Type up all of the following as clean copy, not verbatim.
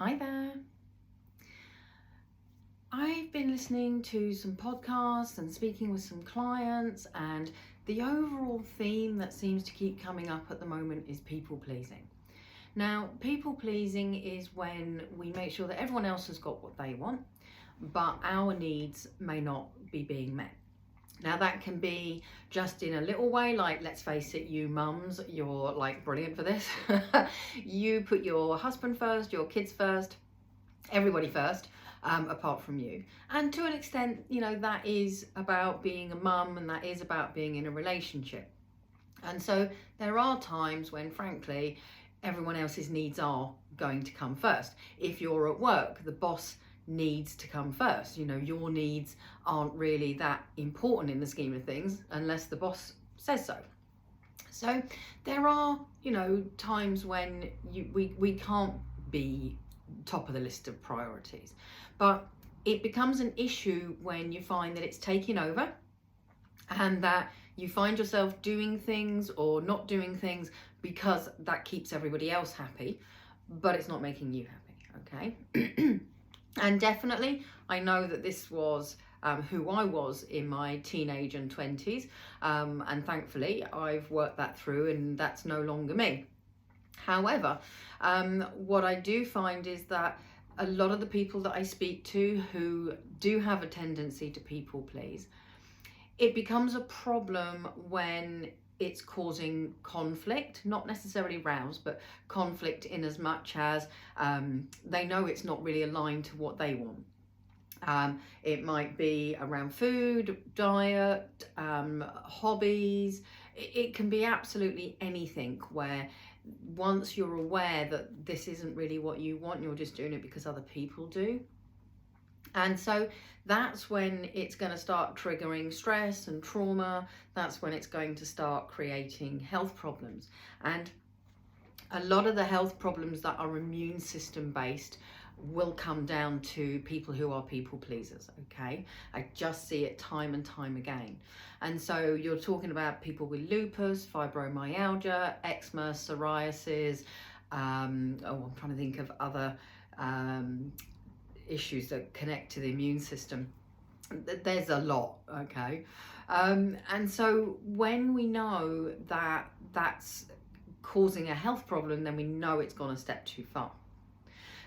Hi there. I've been listening to some podcasts and speaking with some clients, and the overall theme that seems to keep coming up at the moment is people pleasing. Now, people pleasing is when we make sure that everyone else has got what they want, but our needs may not be being met. Now that can be just in a little way, like, let's face it, you mums, you're like brilliant for this. You put your husband first, your kids first, everybody first, apart from you. And to an extent, that is about being a mum, and that is about being in a relationship. And so there are times when, frankly, everyone else's needs are going to come first. If you're at work, the boss needs to come first. Your needs aren't really that important in the scheme of things unless the boss says so. So there are, times when we can't be top of the list of priorities, but it becomes an issue when you find that it's taking over and that you find yourself doing things or not doing things because that keeps everybody else happy, but it's not making you happy. Okay. And definitely, I know that this was who I was in my teenage and 20s, and thankfully I've worked that through, and that's no longer me. However, what I do find is that a lot of the people that I speak to who do have a tendency to people please, it becomes a problem when it's causing conflict, not necessarily rows, but conflict in as much as they know it's not really aligned to what they want. It might be around food, diet, hobbies. It can be absolutely anything where once you're aware that this isn't really what you want, you're just doing it because other people do. And so that's when it's going to start triggering stress and trauma. That's when it's going to start creating health problems. And a lot of the health problems that are immune system based will come down to people who are people pleasers. Okay, I just see it time and time again. And so you're talking about people with lupus, fibromyalgia, eczema, psoriasis. I'm trying to think of other issues that connect to the immune system. There's a lot. Okay. And so when we know that that's causing a health problem, then we know it's gone a step too far.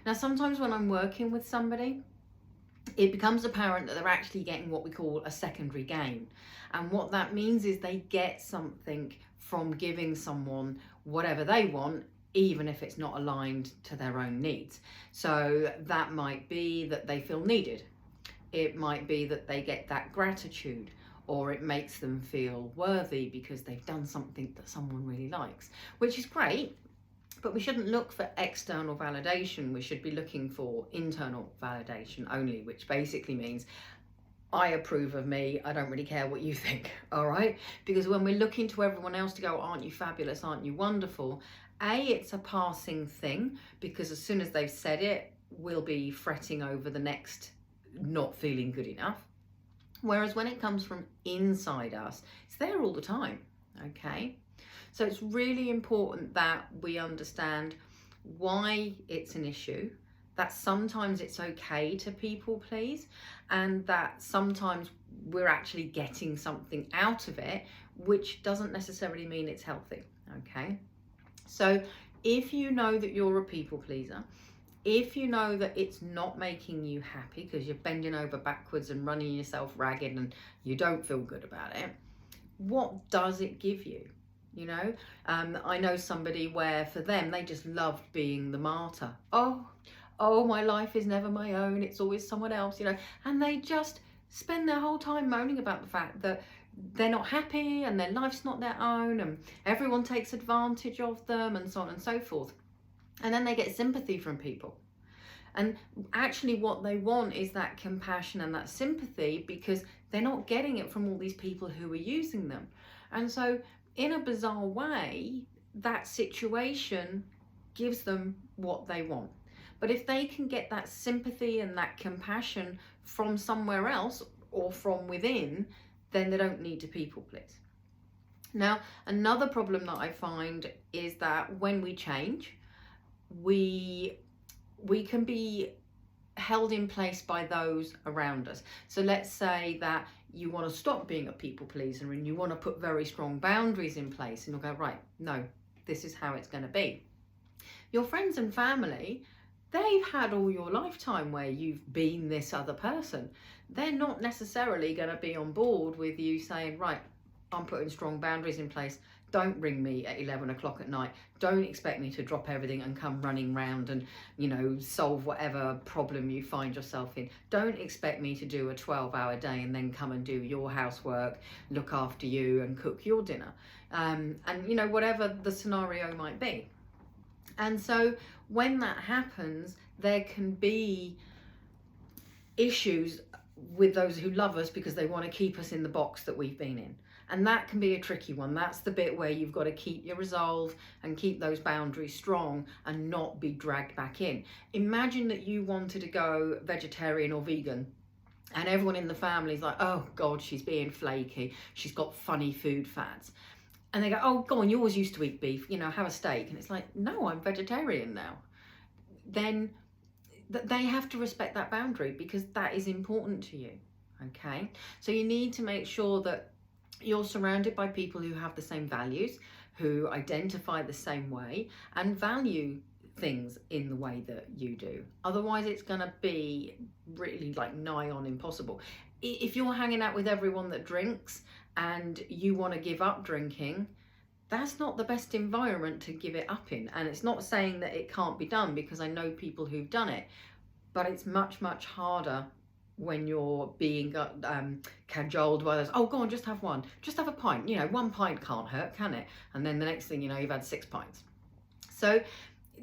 Now, sometimes when I'm working with somebody, it becomes apparent that they're actually getting what we call a secondary gain. And what that means is they get something from giving someone whatever they want, even if it's not aligned to their own needs. So that might be that they feel needed. It might be that they get that gratitude, or it makes them feel worthy because they've done something that someone really likes, which is great. But we shouldn't look for external validation. We should be looking for internal validation only, which basically means I approve of me. I don't really care what you think. All right. Because when we're looking to everyone else to go, aren't you fabulous? Aren't you wonderful? It's a passing thing, because as soon as they've said it, we'll be fretting over the next not feeling good enough. Whereas when it comes from inside us, it's there all the time. Okay. So it's really important that we understand why it's an issue, that sometimes it's okay to people please, and that sometimes we're actually getting something out of it, which doesn't necessarily mean it's healthy. Okay. So if you know that you're a people pleaser, if you know that it's not making you happy because you're bending over backwards and running yourself ragged and you don't feel good about it, what does it give you? I know somebody where for them, they just loved being the martyr. Oh, my life is never my own. It's always someone else, and they just spend their whole time moaning about the fact that they're not happy and their life's not their own and everyone takes advantage of them and so on and so forth. And then they get sympathy from people. And actually what they want is that compassion and that sympathy, because they're not getting it from all these people who are using them. And so in a bizarre way, that situation gives them what they want. But if they can get that sympathy and that compassion from somewhere else or from within, then they don't need to people please. Now, another problem that I find is that when we change, we we can be held in place by those around us. So let's say that you want to stop being a people pleaser and you want to put very strong boundaries in place, and you'll go, right, no, this is how it's going to be. Your friends and family, they've had all your lifetime where you've been this other person. They're not necessarily going to be on board with you saying, right, I'm putting strong boundaries in place. Don't ring me at 11 o'clock at night. Don't expect me to drop everything and come running round and, you know, solve whatever problem you find yourself in. Don't expect me to do a 12-hour day and then come and do your housework, look after you and cook your dinner. And, you know, whatever the scenario might be. And so when that happens, there can be issues with those who love us because they want to keep us in the box that we've been in. And that can be a tricky one. That's the bit where you've got to keep your resolve and keep those boundaries strong and not be dragged back in. Imagine that you wanted to go vegetarian or vegan, and everyone in the family is like, oh God, she's being flaky. She's got funny food fads. And they go, oh, go on, you always used to eat beef, you know, have a steak. And it's like, no, I'm vegetarian now. Then they have to respect that boundary because that is important to you, okay? So you need to make sure that you're surrounded by people who have the same values, who identify the same way and value things in the way that you do. Otherwise, it's going to be really like nigh on impossible. If you're hanging out with everyone that drinks and you want to give up drinking, that's not the best environment to give it up in. And it's not saying that it can't be done, because I know people who've done it, but it's much, much harder when you're being cajoled by those, oh, go on, just have one. Just have a pint. You know, 1 pint can't hurt, can it? And then the next thing you know, you've had 6 pints. So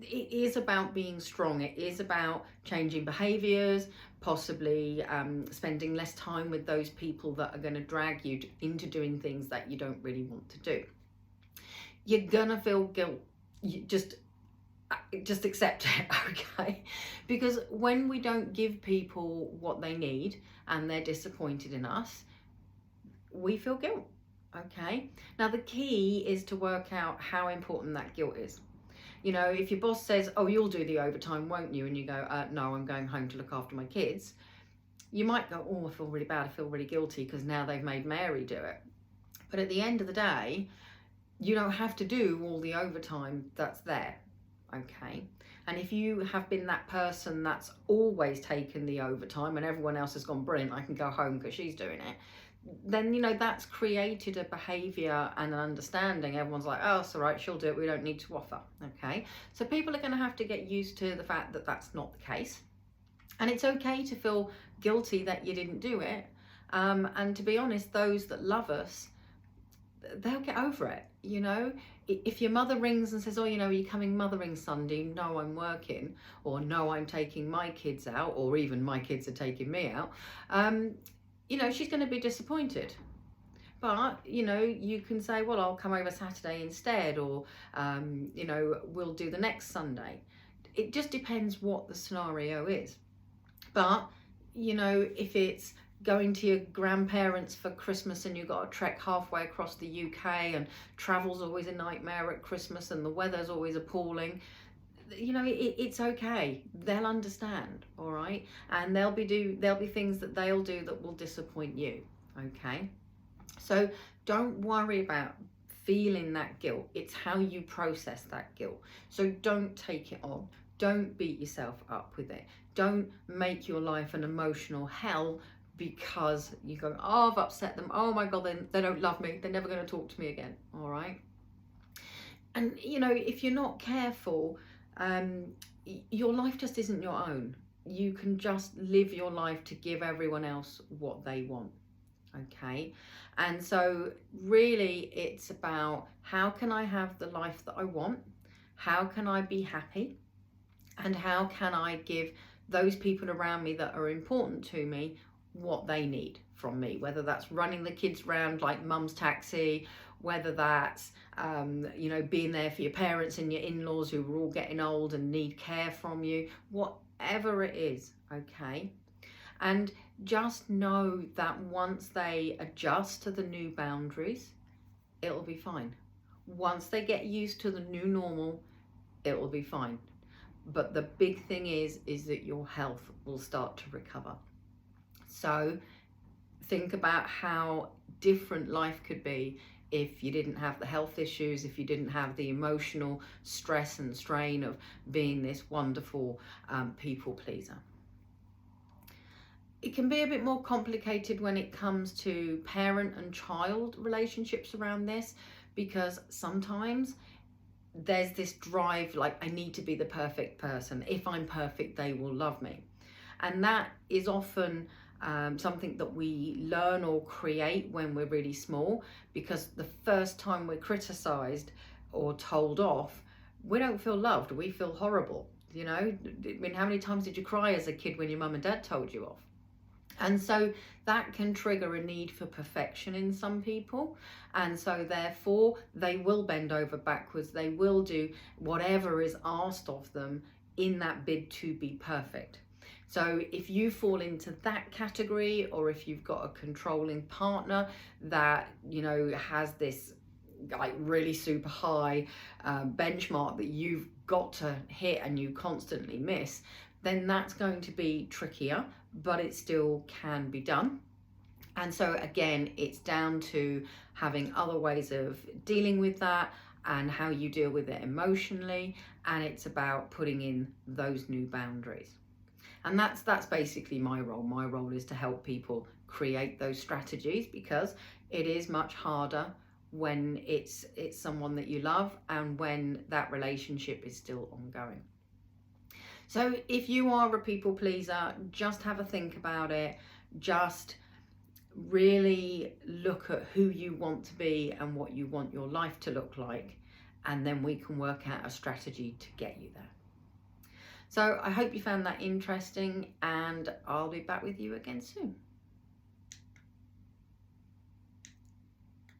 it is about being strong. It is about changing behaviours, possibly spending less time with those people that are going to drag you into doing things that you don't really want to do. You're going to feel guilt. You just accept it, okay? Because when we don't give people what they need and they're disappointed in us, we feel guilt, okay? Now, the key is to work out how important that guilt is. You know, if your boss says, oh, you'll do the overtime, won't you? And you go, no, I'm going home to look after my kids. You might go, oh, I feel really bad. I feel really guilty because now they've made Mary do it. But at the end of the day, you don't have to do all the overtime that's there. Okay, and if you have been that person that's always taken the overtime and everyone else has gone, brilliant, I can go home because she's doing it, then, you know, that's created a behaviour and an understanding. Everyone's like, oh, it's all right, she'll do it, we don't need to offer. Okay, so people are going to have to get used to the fact that that's not the case. And it's okay to feel guilty that you didn't do it. And to be honest, those that love us, they'll get over it. You know, if your mother rings and says, oh, you know, are you coming mothering Sunday? No, I'm working. Or no, I'm taking my kids out. Or even my kids are taking me out. You know, she's going to be disappointed. But, you know, you can say, well, I'll come over Saturday instead. Or, you know, we'll do the next Sunday. It just depends what the scenario is. But, you know, if it's going to your grandparents for Christmas and you've got to trek halfway across the UK and travel's always a nightmare at Christmas and the weather's always appalling, you know, it's okay. They'll understand, all right? And there'll be things that they'll do that will disappoint you, okay? So don't worry about feeling that guilt. It's how you process that guilt. So don't take it on. Don't beat yourself up with it. Don't make your life an emotional hell because you go, oh, I've upset them. Oh my God, they don't love me. They're never going to talk to me again. All right. And, you know, if you're not careful, your life just isn't your own. You can just live your life to give everyone else what they want. Okay. And so really it's about, how can I have the life that I want? How can I be happy? And how can I give those people around me that are important to me what they need from me, whether that's running the kids round like mum's taxi, whether that's you know, being there for your parents and your in-laws who are all getting old and need care from you, whatever it is, okay? And just know that once they adjust to the new boundaries, it'll be fine. Once they get used to the new normal, it will be fine. but the big thing is that your health will start to recover. So think about how different life could be if you didn't have the health issues, if you didn't have the emotional stress and strain of being this wonderful people pleaser. It can be a bit more complicated when it comes to parent and child relationships around this, because sometimes there's this drive, like, I need to be the perfect person. If I'm perfect, they will love me. And that is often something that we learn or create when we're really small, because the first time we're criticized or told off, we don't feel loved, we feel horrible. You know, I mean, how many times did you cry as a kid when your mum and dad told you off? And so that can trigger a need for perfection in some people. And so therefore they will bend over backwards. They will do whatever is asked of them in that bid to be perfect. So if you fall into that category, or if you've got a controlling partner that, you know, has this like really super high benchmark that you've got to hit and you constantly miss, then that's going to be trickier, but it still can be done. And so again, it's down to having other ways of dealing with that and how you deal with it emotionally, and it's about putting in those new boundaries. And that's basically my role. My role is to help people create those strategies, because it is much harder when it's someone that you love and when that relationship is still ongoing. So if you are a people pleaser, just have a think about it. Just really look at who you want to be and what you want your life to look like, and then we can work out a strategy to get you there. So I hope you found that interesting, and I'll be back with you again soon.